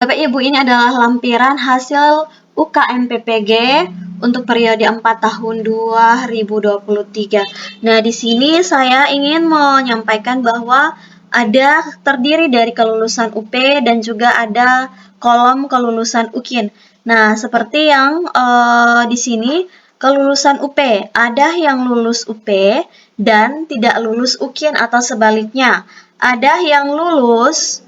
Bapak Ibu, ini adalah lampiran hasil UKM PPG untuk periode 4 tahun 2023. Nah, di sini saya ingin menyampaikan bahwa ada terdiri dari kelulusan UP dan juga ada kolom kelulusan UKIN. Nah, seperti yang di sini kelulusan UP, ada yang lulus UP dan tidak lulus UKIN atau sebaliknya. Ada yang lulus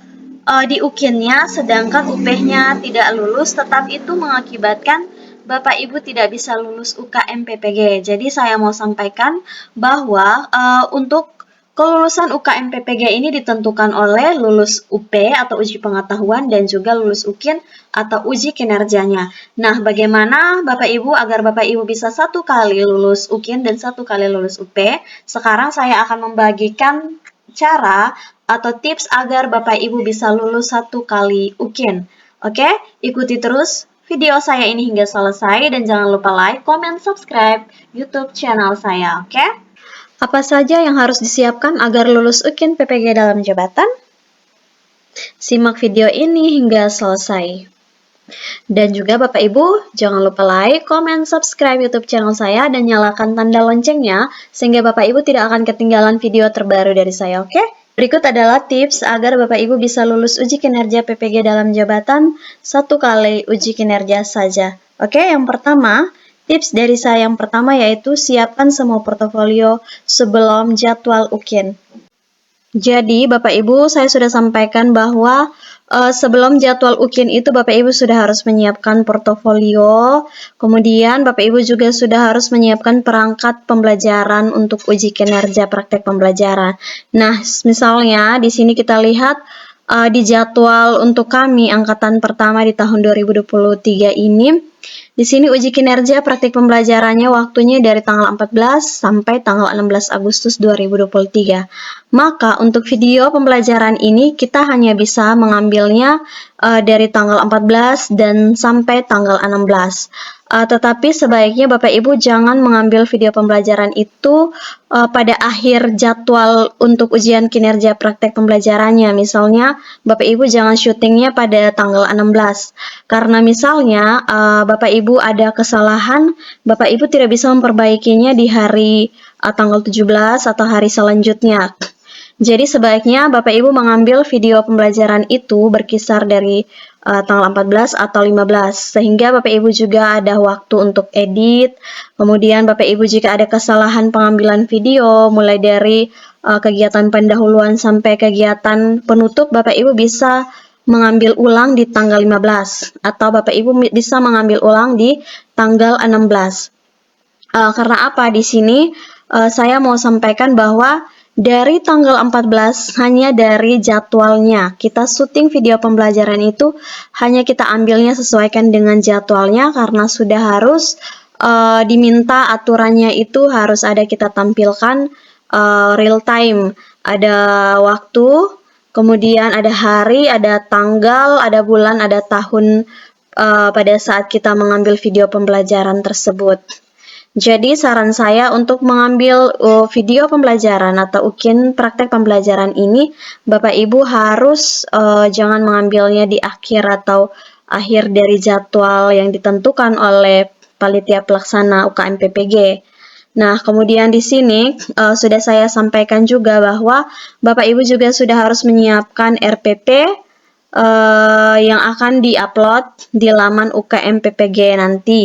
di UKIN-nya, sedangkan UP-nya tidak lulus, tetap itu mengakibatkan Bapak Ibu tidak bisa lulus UKM PPG. Jadi saya mau sampaikan bahwa untuk kelulusan UKM PPG ini ditentukan oleh lulus UP atau uji pengetahuan dan juga lulus UKIN atau uji kinerjanya. Nah, bagaimana Bapak Ibu agar Bapak Ibu bisa 1 kali lulus UKIN dan 1 kali lulus UP? Sekarang saya akan membagikan cara atau tips agar Bapak Ibu bisa lulus 1 kali UKIN. Oke, ikuti terus video saya ini hingga selesai dan jangan lupa like, comment, subscribe YouTube channel saya, oke? Apa saja yang harus disiapkan agar lulus UKIN PPG dalam jabatan? Simak video ini hingga selesai. Dan juga Bapak Ibu, jangan lupa like, comment, subscribe YouTube channel saya dan nyalakan tanda loncengnya sehingga Bapak Ibu tidak akan ketinggalan video terbaru dari saya, oke? Berikut adalah tips agar Bapak Ibu bisa lulus uji kinerja PPG dalam jabatan 1 kali uji kinerja saja. Oke, yang pertama, tips dari saya yang pertama yaitu siapkan semua portofolio sebelum jadwal UKIN. Jadi, Bapak Ibu, saya sudah sampaikan bahwa sebelum jadwal UKIN itu Bapak Ibu sudah harus menyiapkan portofolio, kemudian Bapak Ibu juga sudah harus menyiapkan perangkat pembelajaran untuk uji kinerja praktek pembelajaran. Nah, misalnya di sini kita lihat di jadwal untuk kami angkatan pertama di tahun 2023 ini, di sini uji kinerja praktik pembelajarannya waktunya dari tanggal 14 sampai tanggal 16 Agustus 2023. Maka untuk video pembelajaran ini kita hanya bisa mengambilnya dari tanggal 14 dan sampai tanggal 16. Tetapi sebaiknya Bapak Ibu jangan mengambil video pembelajaran itu pada akhir jadwal untuk ujian kinerja praktek pembelajarannya. Misalnya Bapak Ibu jangan syutingnya pada tanggal 16. Karena misalnya Bapak Ibu ada kesalahan, Bapak Ibu tidak bisa memperbaikinya di hari tanggal 17 atau hari selanjutnya. Jadi sebaiknya Bapak Ibu mengambil video pembelajaran itu berkisar dari tanggal 14 atau 15, sehingga Bapak Ibu juga ada waktu untuk edit. Kemudian Bapak Ibu jika ada kesalahan pengambilan video, mulai dari kegiatan pendahuluan sampai kegiatan penutup, Bapak Ibu bisa mengambil ulang di tanggal 15, atau Bapak Ibu bisa mengambil ulang di tanggal 16. Karena apa? Di sini saya mau sampaikan bahwa dari tanggal 14 hanya dari jadwalnya. Kita syuting video pembelajaran itu hanya kita ambilnya sesuaikan dengan jadwalnya karena sudah harus diminta aturannya itu harus ada kita tampilkan real time. Ada waktu, kemudian ada hari, ada tanggal, ada bulan, ada tahun pada saat kita mengambil video pembelajaran tersebut. Jadi saran saya untuk mengambil video pembelajaran atau UKIN praktek pembelajaran ini, Bapak Ibu harus jangan mengambilnya di akhir atau akhir dari jadwal yang ditentukan oleh panitia pelaksana UKM PPG. Nah, kemudian di sini sudah saya sampaikan juga bahwa Bapak Ibu juga sudah harus menyiapkan RPP yang akan diupload di laman UKM PPG nanti.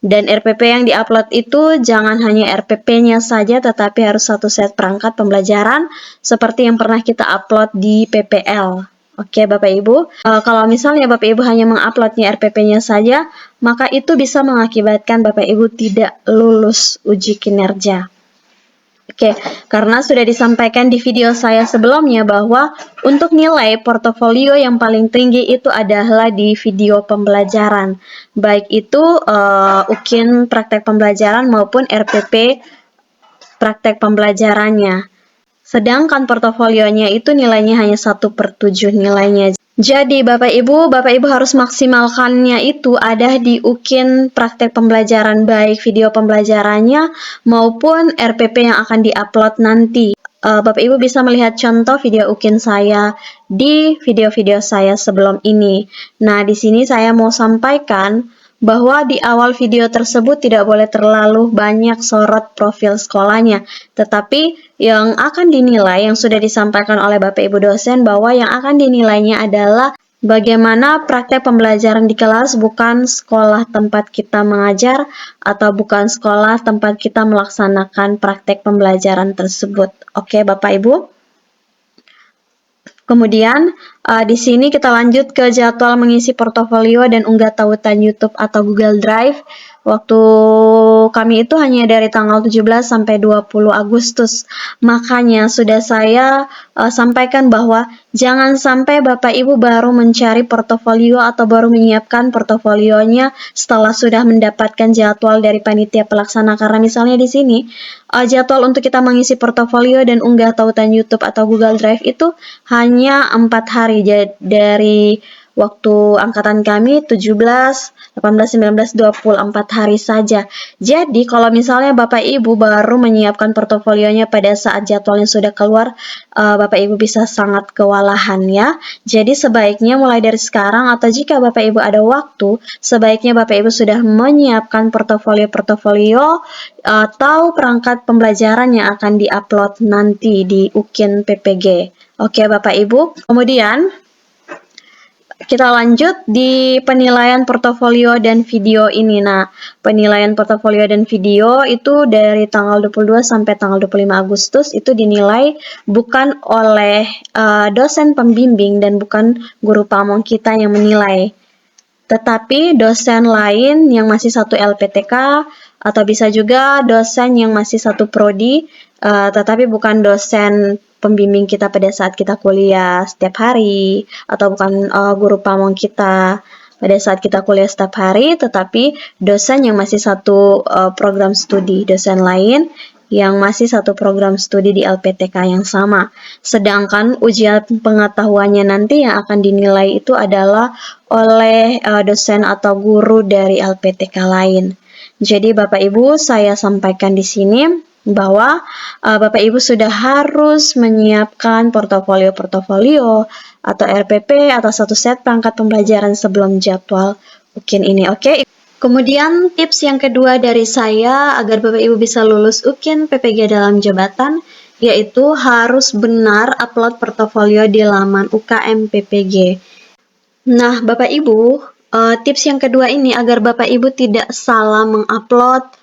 Dan RPP yang diupload itu jangan hanya RPP-nya saja, tetapi harus 1 set perangkat pembelajaran seperti yang pernah kita upload di PPL. Oke Bapak Ibu, kalau misalnya Bapak Ibu hanya menguploadnya RPP-nya saja, maka itu bisa mengakibatkan Bapak Ibu tidak lulus uji kinerja. Oke, karena sudah disampaikan di video saya sebelumnya bahwa untuk nilai portofolio yang paling tinggi itu adalah di video pembelajaran. Baik itu UKIN praktek pembelajaran maupun RPP praktek pembelajarannya. Sedangkan portofolionya itu nilainya hanya 1/7 nilainya. Jadi Bapak Ibu harus maksimalkannya itu ada di UKIN praktek pembelajaran baik video pembelajarannya maupun RPP yang akan diupload nanti. Bapak Ibu bisa melihat contoh video UKIN saya di video-video saya sebelum ini. Nah, di sini saya mau sampaikan bahwa di awal video tersebut tidak boleh terlalu banyak sorot profil sekolahnya, tetapi yang akan dinilai, yang sudah disampaikan oleh Bapak Ibu dosen, bahwa yang akan dinilainya adalah bagaimana praktek pembelajaran di kelas, bukan sekolah tempat kita mengajar atau bukan sekolah tempat kita melaksanakan praktek pembelajaran tersebut. Oke, Bapak Ibu. Kemudian di sini kita lanjut ke jadwal mengisi portofolio dan unggah tautan YouTube atau Google Drive. Waktu kami itu hanya dari tanggal 17 sampai 20 Agustus. Makanya sudah saya sampaikan bahwa jangan sampai Bapak Ibu baru mencari portofolio atau baru menyiapkan portofolionya setelah sudah mendapatkan jadwal dari panitia pelaksana. Karena misalnya di sini jadwal untuk kita mengisi portofolio dan unggah tautan YouTube atau Google Drive itu hanya 4 hari dari waktu angkatan kami 17, 18, 19, 24 hari saja. Jadi kalau misalnya Bapak Ibu baru menyiapkan portofolionya pada saat jadwalnya sudah keluar, Bapak Ibu bisa sangat kewalahan ya. Jadi sebaiknya mulai dari sekarang atau jika Bapak Ibu ada waktu, sebaiknya Bapak Ibu sudah menyiapkan portofolio atau perangkat pembelajaran yang akan diupload nanti di UKIN PPG. Oke Bapak Ibu, kemudian kita lanjut di penilaian portofolio dan video ini. Nah, penilaian portofolio dan video itu dari tanggal 22 sampai tanggal 25 Agustus itu dinilai bukan oleh dosen pembimbing dan bukan guru pamong kita yang menilai, tetapi dosen lain yang masih satu LPTK atau bisa juga dosen yang masih satu prodi, tetapi bukan dosen pembimbing kita pada saat kita kuliah setiap hari, atau bukan guru pamong kita pada saat kita kuliah setiap hari, tetapi dosen yang masih satu program studi, dosen lain yang masih satu program studi di LPTK yang sama. Sedangkan ujian pengetahuannya nanti yang akan dinilai itu adalah oleh dosen atau guru dari LPTK lain. Jadi Bapak Ibu, saya sampaikan di sini bahwa Bapak Ibu sudah harus menyiapkan portofolio atau RPP atau satu set perangkat pembelajaran sebelum jadwal UKIN ini. Oke. Kemudian tips yang kedua dari saya agar Bapak Ibu bisa lulus UKIN PPG dalam jabatan, yaitu harus benar upload portofolio di laman UKM PPG. Nah, Bapak Ibu, tips yang kedua ini agar Bapak Ibu tidak salah mengupload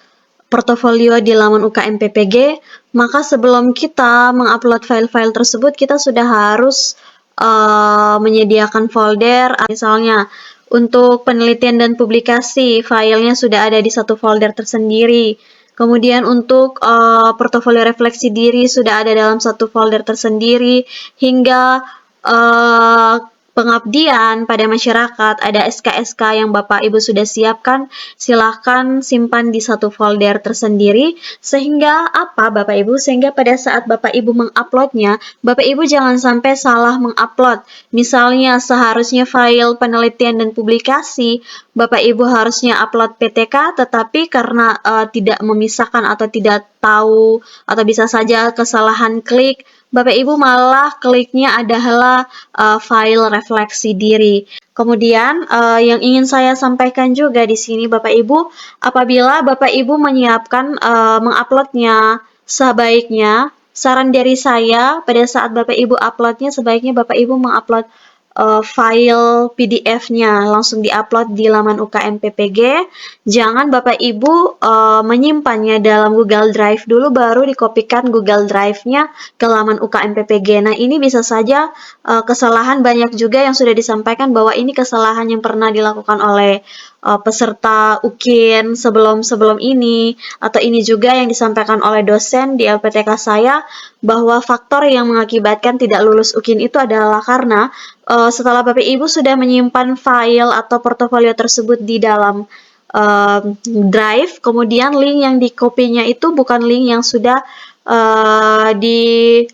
portofolio di laman UKM PPG, maka sebelum kita mengupload file-file tersebut, kita sudah harus menyediakan folder. Misalnya, untuk penelitian dan publikasi, filenya sudah ada di satu folder tersendiri. Kemudian untuk portofolio refleksi diri sudah ada dalam satu folder tersendiri, hingga pengabdian pada masyarakat, ada SK-SK yang Bapak Ibu sudah siapkan, silahkan simpan di satu folder tersendiri, sehingga apa Bapak Ibu? Sehingga pada saat Bapak Ibu menguploadnya, Bapak Ibu jangan sampai salah mengupload. Misalnya seharusnya file penelitian dan publikasi, Bapak Ibu harusnya upload PTK, tetapi karena tidak memisahkan atau tidak tahu, atau bisa saja kesalahan klik, Bapak Ibu malah kliknya adalah file refleksi diri. Kemudian yang ingin saya sampaikan juga di sini Bapak Ibu, apabila Bapak Ibu menyiapkan menguploadnya, sebaiknya saran dari saya pada saat Bapak Ibu uploadnya, sebaiknya Bapak Ibu mengupload file PDF-nya langsung diupload di laman UKM PPG. Jangan Bapak Ibu menyimpannya dalam Google Drive dulu baru dikopikan Google Drive-nya ke laman UKM PPG. Nah, ini bisa saja kesalahan, banyak juga yang sudah disampaikan bahwa ini kesalahan yang pernah dilakukan oleh peserta UKIN sebelum ini, atau ini juga yang disampaikan oleh dosen di LPTK saya, bahwa faktor yang mengakibatkan tidak lulus UKIN itu adalah karena setelah Bapak Ibu sudah menyimpan file atau portofolio tersebut di dalam drive, kemudian link yang dikopinya itu bukan link yang sudah di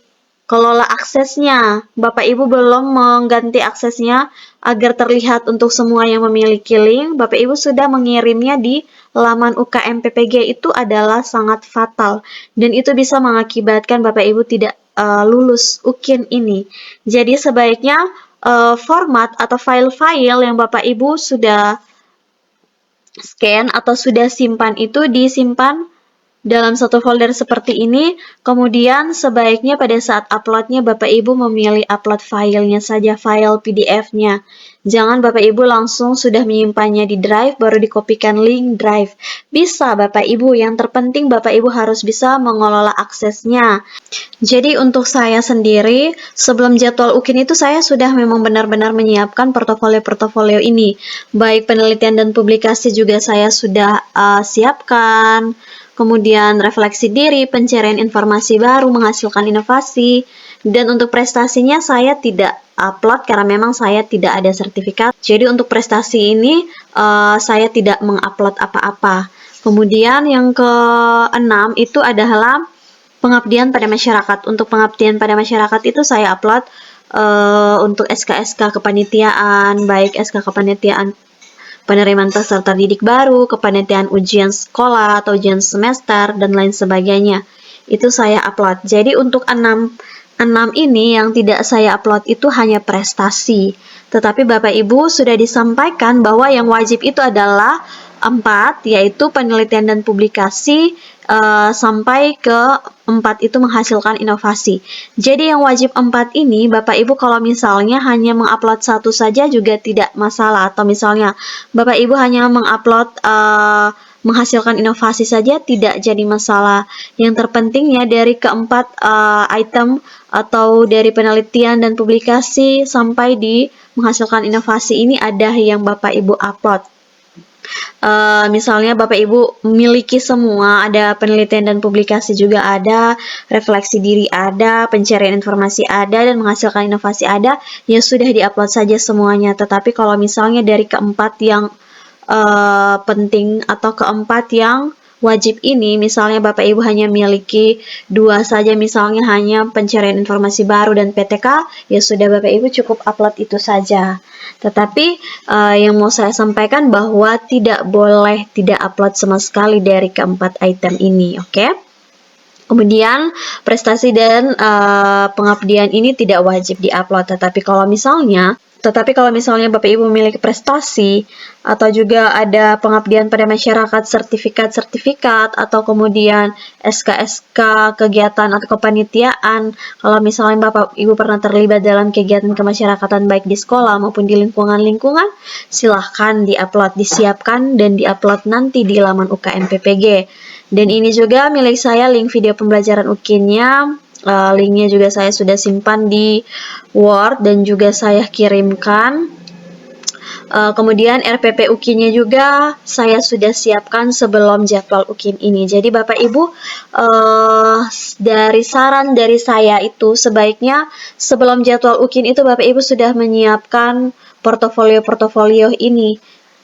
kelola aksesnya. Bapak Ibu belum mengganti aksesnya agar terlihat untuk semua yang memiliki link. Bapak Ibu sudah mengirimnya di laman UKM PPG, itu adalah sangat fatal dan itu bisa mengakibatkan Bapak Ibu tidak lulus UKIN ini. Jadi sebaiknya format atau file-file yang Bapak Ibu sudah scan atau sudah simpan itu disimpan dalam satu folder seperti ini. Kemudian sebaiknya pada saat uploadnya Bapak Ibu memilih upload filenya saja, file PDF-nya. Jangan Bapak Ibu langsung sudah menyimpannya di drive baru dikopikan link drive. Bisa Bapak Ibu, yang terpenting Bapak Ibu harus bisa mengelola aksesnya. Jadi untuk saya sendiri, sebelum jadwal UKIN itu saya sudah memang benar-benar menyiapkan portofolio-portofolio ini. Baik penelitian dan publikasi juga saya sudah siapkan. Kemudian refleksi diri, pencarian informasi baru, menghasilkan inovasi. Dan untuk prestasinya saya tidak upload karena memang saya tidak ada sertifikat. Jadi untuk prestasi ini saya tidak mengupload apa-apa. Kemudian yang ke-6 itu adalah pengabdian pada masyarakat. Untuk pengabdian pada masyarakat itu saya upload untuk SK-SK kepanitiaan, baik SK kepanitiaan penerimaan peserta didik baru, kepanitiaan ujian sekolah atau ujian semester, dan lain sebagainya. Itu saya upload. Jadi untuk 6 ini yang tidak saya upload itu hanya prestasi. Tetapi Bapak Ibu sudah disampaikan bahwa yang wajib itu adalah 4, yaitu penelitian dan publikasi, sampai ke 4 itu menghasilkan inovasi. Jadi yang wajib 4 ini Bapak Ibu kalau misalnya hanya mengupload 1 saja juga tidak masalah, atau misalnya Bapak Ibu hanya mengupload menghasilkan inovasi saja tidak jadi masalah. Yang terpentingnya dari keempat item atau dari penelitian dan publikasi sampai di menghasilkan inovasi ini ada yang Bapak Ibu upload. Misalnya Bapak Ibu memiliki semua, ada penelitian dan publikasi juga ada, refleksi diri ada, pencarian informasi ada, dan menghasilkan inovasi ada, ya sudah diupload saja semuanya. Tetapi kalau misalnya dari keempat yang penting atau keempat yang wajib ini, misalnya Bapak Ibu hanya memiliki 2 saja, misalnya hanya pencarian informasi baru dan PTK, ya sudah Bapak Ibu cukup upload itu saja. Tetapi yang mau saya sampaikan bahwa tidak boleh tidak upload sama sekali dari keempat item ini, oke? Kemudian prestasi dan pengabdian ini tidak wajib diupload, tetapi kalau misalnya Bapak Ibu memiliki prestasi atau juga ada pengabdian pada masyarakat, sertifikat-sertifikat, atau kemudian SK-SK kegiatan atau kepanitiaan, kalau misalnya Bapak Ibu pernah terlibat dalam kegiatan kemasyarakatan baik di sekolah maupun di lingkungan-lingkungan, silahkan diupload, disiapkan dan diupload nanti di laman UKM PPG. Dan ini juga milik saya link video pembelajaran UKIN-nya. Linknya juga saya sudah simpan di Word dan juga saya kirimkan. Kemudian RPP UKIN-nya juga saya sudah siapkan sebelum jadwal UKIN ini. Jadi Bapak Ibu, dari saran dari saya itu sebaiknya sebelum jadwal UKIN itu Bapak Ibu sudah menyiapkan portofolio-portofolio ini.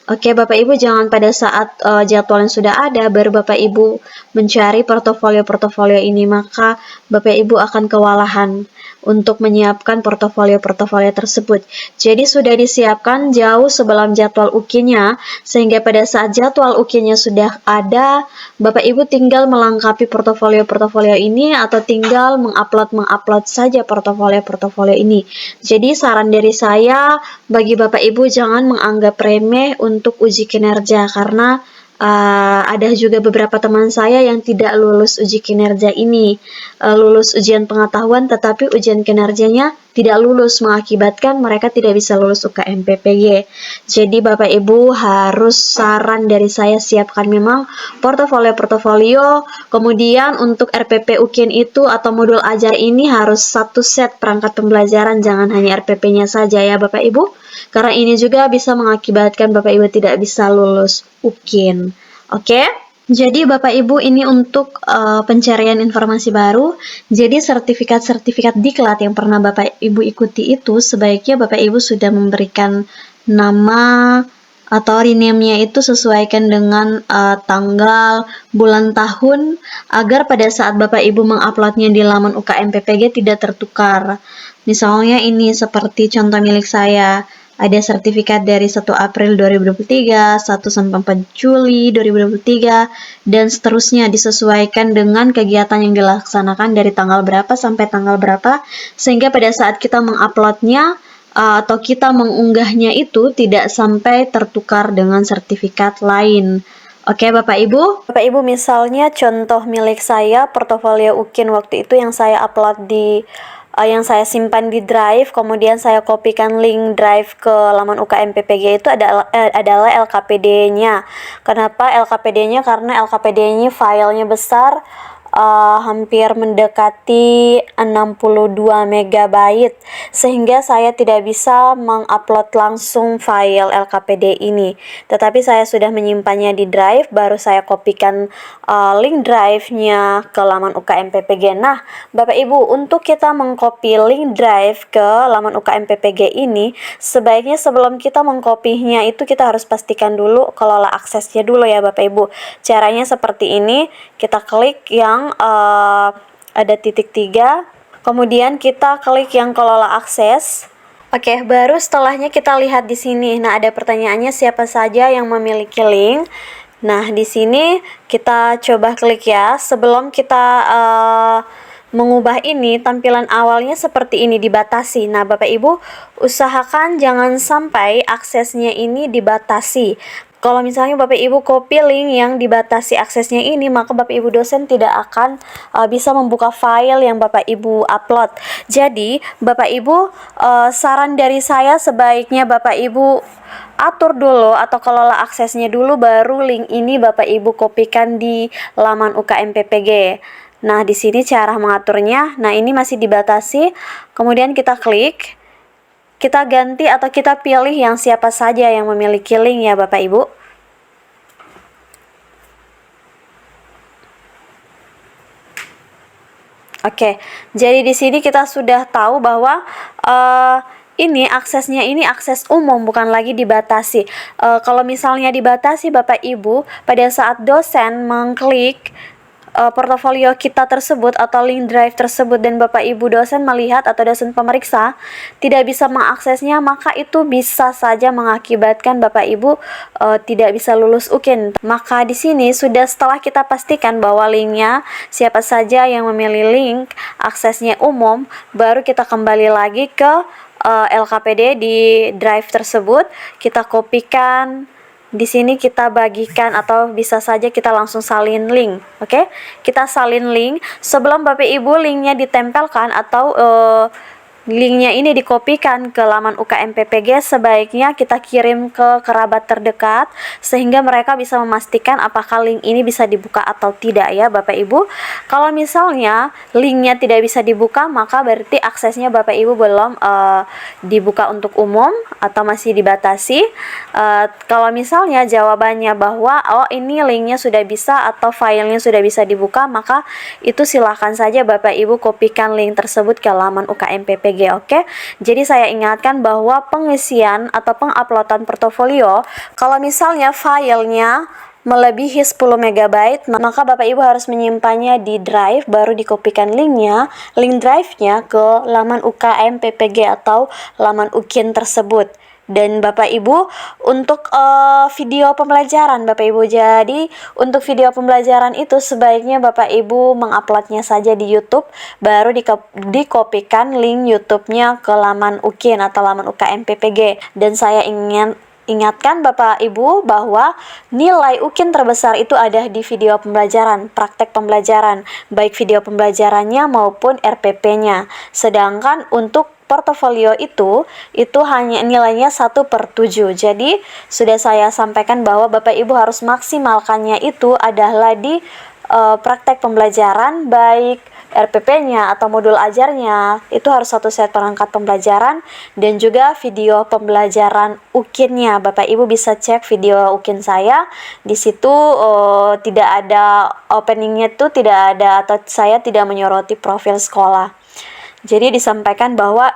Oke, Bapak Ibu jangan pada saat jadwal yang sudah ada baru Bapak Ibu mencari portofolio-portofolio ini, maka Bapak Ibu akan kewalahan untuk menyiapkan portofolio-portofolio tersebut. Jadi sudah disiapkan jauh sebelum jadwal UKIN-nya, sehingga pada saat jadwal UKIN-nya sudah ada, Bapak Ibu tinggal melengkapi portofolio-portofolio ini atau tinggal mengupload saja portofolio-portofolio ini. Jadi saran dari saya bagi Bapak Ibu jangan menganggap remeh untuk uji kinerja, karena ada juga beberapa teman saya yang tidak lulus uji kinerja ini, lulus ujian pengetahuan tetapi ujian kinerjanya tidak lulus, mengakibatkan mereka tidak bisa lulus UKM PPG. Jadi Bapak Ibu harus, saran dari saya, siapkan memang portofolio-portofolio. Kemudian untuk RPP UKIN itu atau modul ajar ini harus 1 set perangkat pembelajaran, jangan hanya RPP-nya saja ya Bapak Ibu, karena ini juga bisa mengakibatkan Bapak Ibu tidak bisa lulus UKIN. Oke? Jadi Bapak Ibu ini untuk pencarian informasi baru. Jadi sertifikat-sertifikat diklat yang pernah Bapak Ibu ikuti itu sebaiknya Bapak Ibu sudah memberikan nama atau rename-nya itu sesuaikan dengan tanggal, bulan, tahun, agar pada saat Bapak Ibu menguploadnya di laman UKM PPG tidak tertukar. Misalnya ini seperti contoh milik saya, ada sertifikat dari 1 April 2023, 1 sampai 4 Juli 2023, dan seterusnya disesuaikan dengan kegiatan yang dilaksanakan dari tanggal berapa sampai tanggal berapa, sehingga pada saat kita menguploadnya atau kita mengunggahnya itu tidak sampai tertukar dengan sertifikat lain. Oke Bapak Ibu? Bapak Ibu, misalnya contoh milik saya, portofolio UKIN waktu itu yang saya upload di yang saya simpan di drive, kemudian saya kopikan link drive ke laman UKM PPG itu adalah LKPD-nya. Kenapa LKPD-nya? Karena LKPD-nya filenya besar, hampir mendekati 62 MB, sehingga saya tidak bisa mengupload langsung file LKPD ini, tetapi saya sudah menyimpannya di drive, baru saya kopikan link drive-nya ke laman UKM PPG. Nah, Bapak Ibu, untuk kita mengcopy link drive ke laman UKM PPG ini, sebaiknya sebelum kita mengcopy-nya itu kita harus pastikan dulu kelola aksesnya dulu ya Bapak Ibu. Caranya seperti ini, kita klik yang ada titik 3, kemudian kita klik yang kelola akses. Oke, baru setelahnya kita lihat di sini. Nah, ada pertanyaannya siapa saja yang memiliki link. Nah, di sini kita coba klik ya. Sebelum kita mengubah ini, tampilan awalnya seperti ini, dibatasi. Nah, Bapak Ibu, usahakan jangan sampai aksesnya ini dibatasi. Kalau misalnya Bapak Ibu copy link yang dibatasi aksesnya ini, maka Bapak Ibu dosen tidak akan bisa membuka file yang Bapak Ibu upload. Jadi, Bapak Ibu, saran dari saya sebaiknya Bapak Ibu atur dulu atau kelola aksesnya dulu, baru link ini Bapak Ibu kopikan di laman UKM PPG. Nah, di sini cara mengaturnya. Nah, ini masih dibatasi. Kemudian kita klik. Kita ganti atau kita pilih yang siapa saja yang memiliki link ya Bapak Ibu. Oke, jadi di sini kita sudah tahu bahwa ini aksesnya ini akses umum, bukan lagi dibatasi. Kalau misalnya dibatasi Bapak Ibu, pada saat dosen mengklik portofolio kita tersebut atau link drive tersebut dan Bapak Ibu dosen melihat atau dosen pemeriksa tidak bisa mengaksesnya, maka itu bisa saja mengakibatkan Bapak Ibu tidak bisa lulus UKIN. Maka di sini sudah setelah kita pastikan bahwa linknya siapa saja yang memilih link aksesnya umum, baru kita kembali lagi ke LKPD di drive tersebut, kita kopikan. Di sini kita bagikan atau bisa saja kita langsung salin link. Oke? Kita salin link. Sebelum Bapak Ibu linknya ditempelkan atau linknya ini dikopikan ke laman UKM PPG, sebaiknya kita kirim ke kerabat terdekat sehingga mereka bisa memastikan apakah link ini bisa dibuka atau tidak ya Bapak Ibu. Kalau misalnya linknya tidak bisa dibuka, maka berarti aksesnya Bapak Ibu belum dibuka untuk umum atau masih dibatasi. Kalau misalnya jawabannya bahwa ini linknya sudah bisa atau filenya sudah bisa dibuka, maka itu silahkan saja Bapak Ibu kopikan link tersebut ke laman UKM PPG. Oke, jadi saya ingatkan bahwa pengisian atau penguploadan portofolio, kalau misalnya filenya melebihi 10 MB, maka Bapak Ibu harus menyimpannya di drive, baru dikopikan link drive-nya ke laman UKM PPG atau laman UKIN tersebut. Dan Bapak Ibu, untuk video pembelajaran Bapak Ibu, jadi untuk video pembelajaran itu sebaiknya Bapak Ibu menguploadnya saja di YouTube, baru dikopikan link YouTube-nya ke laman UKIN atau laman UKM PPG. Dan saya ingatkan Bapak Ibu bahwa nilai UKIN terbesar itu ada di video pembelajaran, praktek pembelajaran, baik video pembelajarannya maupun RPP-nya. Sedangkan untuk portofolio itu hanya nilainya 1/7. Jadi sudah saya sampaikan bahwa Bapak Ibu harus maksimalkannya itu adalah di praktek pembelajaran, baik RPP-nya atau modul ajarnya itu harus 1 set perangkat pembelajaran, dan juga video pembelajaran UKIN-nya. Bapak Ibu bisa cek video UKIN saya. Di situ tidak ada openingnya, itu tidak ada atau saya tidak menyoroti profil sekolah. Jadi disampaikan bahwa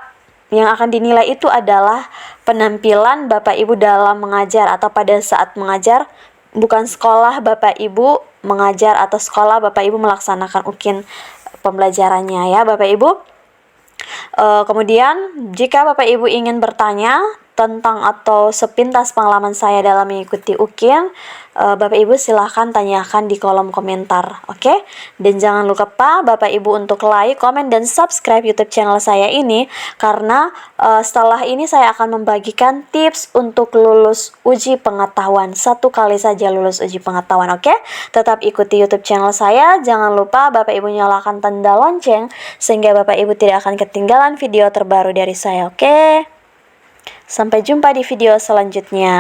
yang akan dinilai itu adalah penampilan Bapak Ibu dalam mengajar atau pada saat mengajar, bukan sekolah Bapak Ibu mengajar atau sekolah Bapak Ibu melaksanakan UKIN pembelajarannya ya Bapak Ibu. Kemudian jika Bapak Ibu ingin bertanya tentang atau sepintas pengalaman saya dalam mengikuti UKIN, Bapak Ibu silahkan tanyakan di kolom komentar, oke? Dan jangan lupa Bapak Ibu untuk like, komen, dan subscribe YouTube channel saya ini, karena setelah ini saya akan membagikan tips untuk lulus uji pengetahuan. 1 kali saja lulus uji pengetahuan, oke? Tetap ikuti YouTube channel saya, jangan lupa Bapak Ibu nyalakan tanda lonceng sehingga Bapak Ibu tidak akan ketinggalan video terbaru dari saya, oke? Sampai jumpa di video selanjutnya.